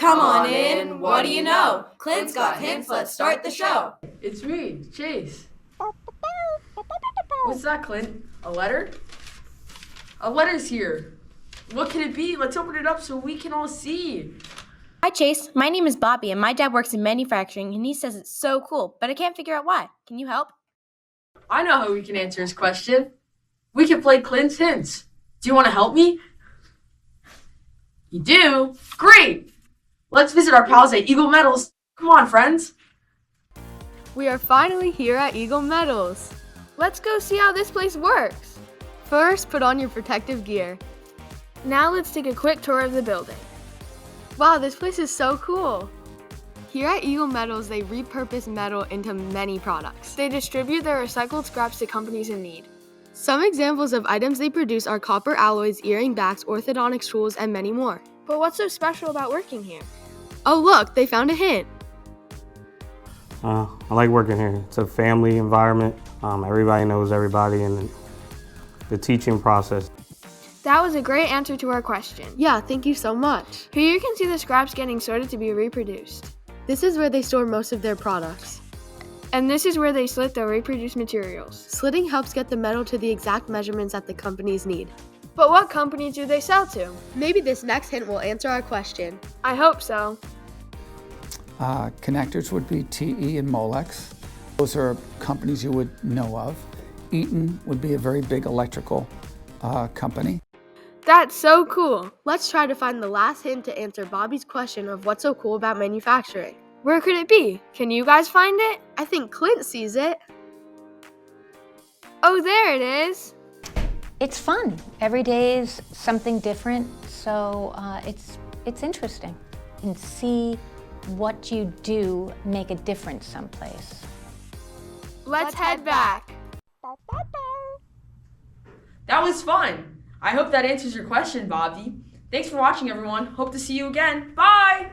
Come on in, what do you know? Clint's got hints, let's start the show. It's me, Chase. What's that, Clint? A letter? A letter's here. What could it be? Let's open it up so we can all see. Hi, Chase. My name is Bobby, and my dad works in manufacturing, and he says it's so cool, but I can't figure out why. Can you help? I know how we can answer his question. We can play Clint's hints. Do you want to help me? You do? Great! Let's visit our pals at Eagle Metals. Come on, friends. We are finally here at Eagle Metals. Let's go see how this place works. First, put on your protective gear. Now let's take a quick tour of the building. Wow, this place is so cool. Here at Eagle Metals, they repurpose metal into many products. They distribute their recycled scraps to companies in need. Some examples of items they produce are copper alloys, earring backs, orthodontic tools, and many more. But what's so special about working here? Oh look, they found a hint. I like working here. It's a family environment. Everybody knows everybody, and the teaching process. That was a great answer to our question. Yeah, thank you so much. Here you can see the scraps getting sorted to be reproduced. This is where they store most of their products. And this is where they slit the reproduced materials. Slitting helps get the metal to the exact measurements that the companies need. But what companies do they sell to? Maybe this next hint will answer our question. I hope so. Connectors would be TE and Molex. Those are companies you would know of. Eaton would be a very big electrical company. That's so cool. Let's try to find the last hint to answer Bobby's question of what's so cool about manufacturing. Where could it be? Can you guys find it? I think Clint sees it. Oh, there it is. It's fun. Every day is something different, so it's interesting. And see what you do make a difference someplace. Let's head back. That was fun. I hope that answers your question, Bobby. Thanks for watching, everyone. Hope to see you again. Bye!